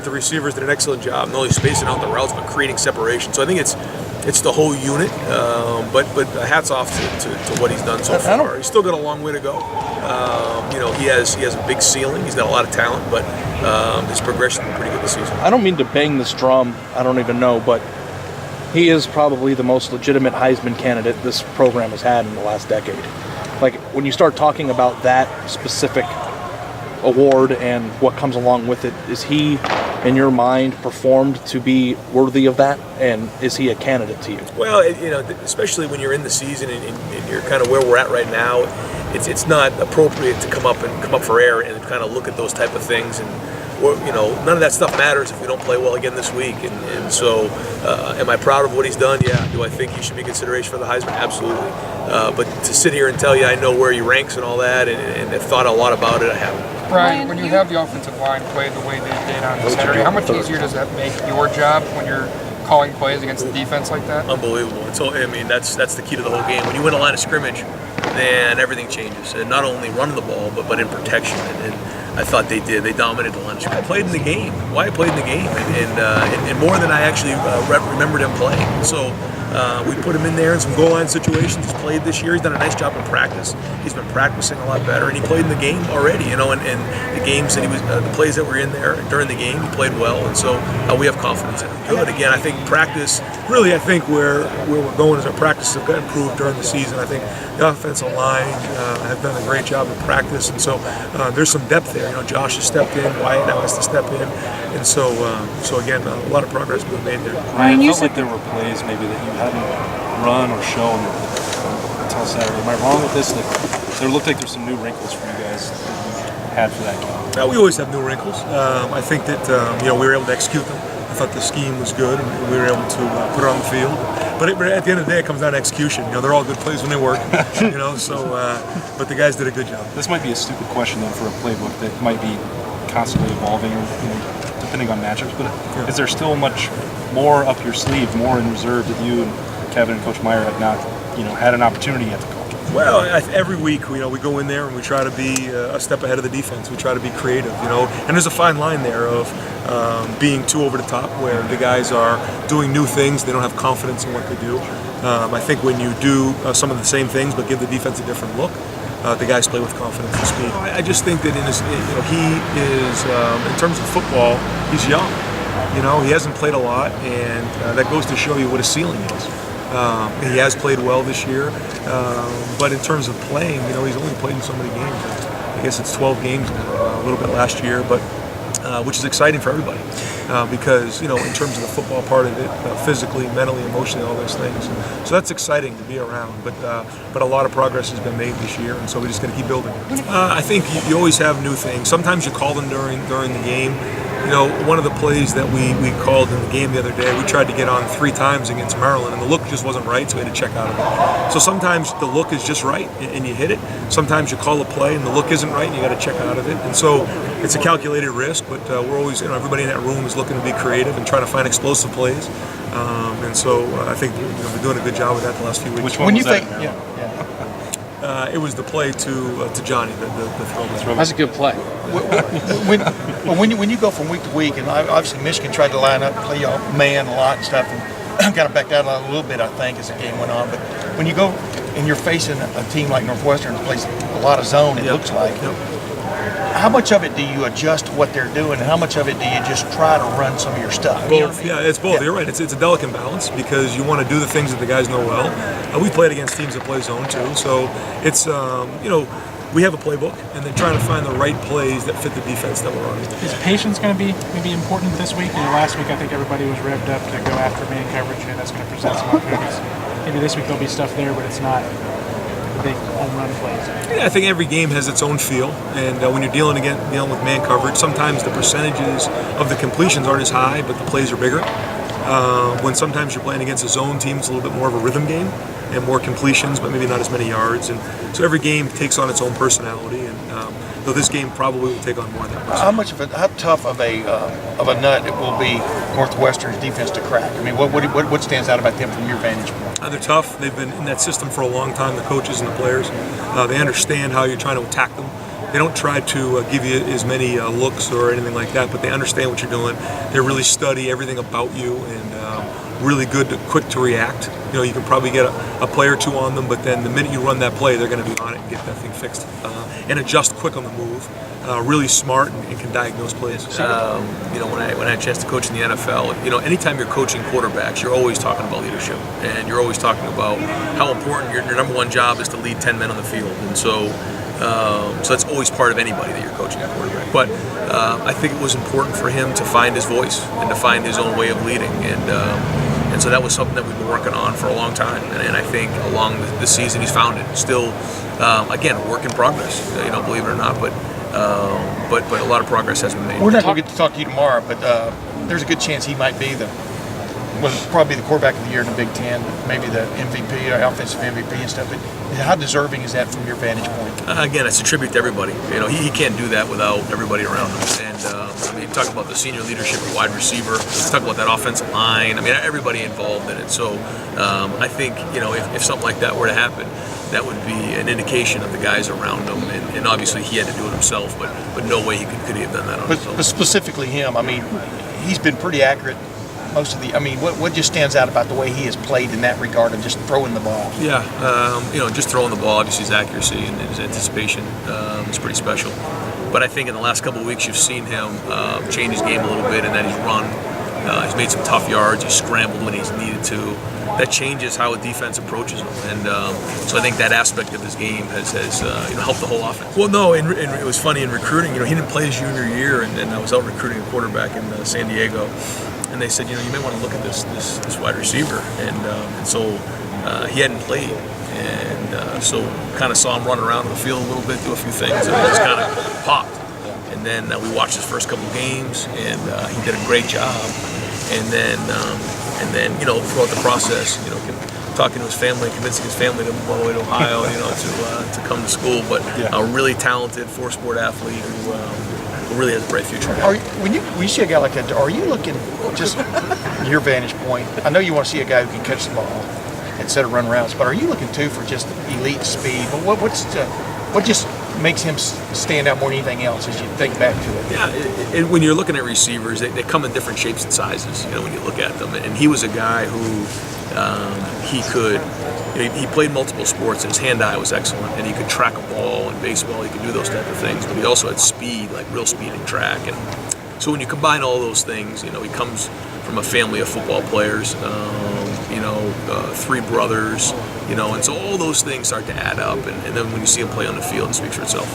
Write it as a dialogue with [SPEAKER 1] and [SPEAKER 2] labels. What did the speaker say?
[SPEAKER 1] The receivers did an excellent job, not only spacing out the routes but creating separation. So I think it's the whole unit. But hats off to what he's done so far. He's still got a long way to go. He has a big ceiling. He's got a lot of talent, but his progression has been pretty good this season.
[SPEAKER 2] I don't mean to bang this drum. I don't even know, but he is probably the most legitimate Heisman candidate this program has had in the last decade. Like, when you start talking about that specific award and what comes along with it, is he, in your mind, performed to be worthy of that? And is he a candidate to you?
[SPEAKER 1] Well, especially when you're in the season and you're kind of where we're at right now, it's not appropriate to come up for air and kind of look at those type of things. And none of that stuff matters if we don't play well again this week. And so, am I proud of what he's done? Yeah. Do I think he should be consideration for the Heisman? Absolutely. But to sit here and tell you I know where he ranks and all that and have thought a lot about it, I haven't.
[SPEAKER 3] Brian, when you have the offensive line play the way they did on Saturday, how much easier does that make your job when you're calling plays against the defense like that?
[SPEAKER 1] Unbelievable. So that's the key to the whole game. When you win a line of scrimmage, then everything changes. And not only running the ball, but in protection. And I thought they did. They dominated the line of scrimmage. I played in the game. Why I played in the game, and more than I actually remembered him playing. So. We put him in there in some goal line situations. He's played this year. He's done a nice job in practice. He's been practicing a lot better, and he played in the game already. And the games that he was, the plays that were in there during the game, he played well. And so we have confidence in him. Good. Again, I think practice. Really, I think where we're going is our practices have got improved during the season. I think the offensive line have done a great job in practice, and so there's some depth there. Josh has stepped in. Wyatt now has to step in, and so again, a lot lot of progress being made there.
[SPEAKER 4] Ryan, it felt like there were plays maybe that you hadn't run or shown until Saturday. Am I wrong with this? There looked like there's some new wrinkles for you guys that you had for that game.
[SPEAKER 1] We always have new wrinkles. I think that we were able to execute them. I thought the scheme was good, and we were able to put it on the field. But at the end of the day, it comes down to execution. They're all good plays when they work. But the guys did a good job.
[SPEAKER 4] This might be a stupid question though for a playbook that might be constantly evolving, depending on matchups. But is there still much more up your sleeve, more in reserve that you and Kevin and Coach Meyer have not, had an opportunity yet to coach?
[SPEAKER 1] Well, every week, we go in there and we try to be a step ahead of the defense. We try to be creative, and there's a fine line there of being too over the top, where the guys are doing new things, they don't have confidence in what they do. I think when you do some of the same things but give the defense a different look, the guys play with confidence and speed. I just think that he is, in terms of football, he's young. He hasn't played a lot, and that goes to show you what his ceiling is. He has played well this year, but in terms of playing, he's only played in so many games. I guess it's 12 games now, a little bit last year, but which is exciting for everybody because in terms of the football part of it, physically, mentally, emotionally, all those things. So that's exciting to be around. But a lot of progress has been made this year, and so we just got to keep building. I think you always have new things. Sometimes you call them during the game. One of the plays that we called in the game the other day, we tried to get on 3 times against Maryland, and the look just wasn't right, so we had to check out of it. So sometimes the look is just right, and you hit it. Sometimes you call a play, and the look isn't right, and you got to check out of it. And so it's a calculated risk, but we're always, everybody in that room is looking to be creative and trying to find explosive plays. And so I think we're doing a good job with that the last few weeks.
[SPEAKER 4] Which one was that?
[SPEAKER 1] It was the play to Johnny, the throw.
[SPEAKER 2] That's a good play.
[SPEAKER 5] When you go from week to week, and obviously Michigan tried to line up, play man a lot and stuff, and kind of backed out a little bit, I think, as the game went on. But when you go and you're facing a team like Northwestern that plays a lot of zone, it looks like. How much of it do you adjust to what they're doing, and how much of it do you just try to run some of your stuff?
[SPEAKER 1] Both, it's both. You're right. It's a delicate balance because you want to do the things that the guys know well. We played against teams that play zone too, so it's we have a playbook, and then trying to find the right plays that fit the defense that we're on.
[SPEAKER 6] Is patience going to be maybe important this week? Last week I think everybody was revved up to go after man coverage, and that's going to present some opportunities. Maybe this week there'll be stuff there, but it's not big home run plays.
[SPEAKER 1] I think every game has its own feel, and when you're dealing with man coverage, sometimes the percentages of the completions aren't as high, but the plays are bigger. When sometimes you're playing against a zone team, it's a little bit more of a rhythm game and more completions, but maybe not as many yards. And so every game takes on its own personality, and though this game probably will take on more of that personality.
[SPEAKER 5] How tough of a nut it will be Northwestern's defense to crack? I mean, what stands out about them from your vantage point?
[SPEAKER 1] They're tough. They've been in that system for a long time, the coaches and the players. They understand how you're trying to attack them. they don't try to give you as many looks or anything like that, but they understand what you're doing. They really study everything about you, and really quick to react. You know, you can probably get a play or two on them, but then the minute you run that play, they're going to be on it and get that thing fixed and adjust quick on the move. Really smart and can diagnose plays.
[SPEAKER 7] You know, when I had a chance to coach in the NFL, you know, anytime you're coaching quarterbacks, you're always talking about leadership, and you're always talking about how important your number one job is to lead 10 men on the field, and so that's always part of anybody that you're coaching a quarterback. But I think it was important for him to find his voice and to find his own way of leading, and so that was something that we've been working on for a long time. And I think along the season he's found it. Still, again, a work in progress. You know, believe it or not, but a lot of progress has been made.
[SPEAKER 5] We're not going to get to talk to you tomorrow, but there's a good chance he might be probably the quarterback of the year in the Big Ten, maybe the MVP or offensive MVP and stuff. But how deserving is that from your vantage point?
[SPEAKER 7] Again, it's a tribute to everybody. You know, he can't do that without everybody around him. And I mean, talk about the senior leadership at wide receiver. Talk about that offensive line. I mean, everybody involved in it. So I think, you know, if something like that were to happen, that would be an indication of the guys around him. And obviously, he had to do it himself. But no way could he have done that on his own.
[SPEAKER 5] But specifically him, I mean, he's been pretty accurate. Most of the, I mean, what just stands out about the way he has played in that regard of just throwing the ball?
[SPEAKER 7] Yeah, you know, just throwing the ball. Obviously, his accuracy and his anticipation is pretty special. But I think in the last couple of weeks, you've seen him change his game a little bit, and that he's run. He's made some tough yards. He's scrambled when he's needed to. That changes how a defense approaches him, and so I think that aspect of his game has you know, helped the whole offense. Well, no, and it was funny in recruiting. You know, he didn't play his junior year, and I was out recruiting a quarterback in San Diego. And they said, you know, you may want to look at this wide receiver, and so he hadn't played, and so kind of saw him run around the field a little bit, do a few things, and it just kind of popped. And then we watched his first couple games, and he did a great job. And then you know, throughout the process, you know, talking to his family, convincing his family to move all the way to Ohio, you know, to come to school. But a really talented four-sport athlete who really has a bright future.
[SPEAKER 5] When you see a guy like that, are you looking, just your vantage point, I know you want to see a guy who can catch the ball instead of run routes, but are you looking too for just elite speed? But what just makes him stand out more than anything else as you think back to it?
[SPEAKER 7] Yeah, when you're looking at receivers, they come in different shapes and sizes, you know, when you look at them. And he was a guy who he played multiple sports, and his hand-eye was excellent, and he could track a ball in baseball. He could do those type of things, but he also had speed, like real speed in track. And so when you combine all those things, you know, he comes from a family of football players, you know, 3 brothers, you know, and so all those things start to add up, and then when you see him play on the field, it speaks for itself.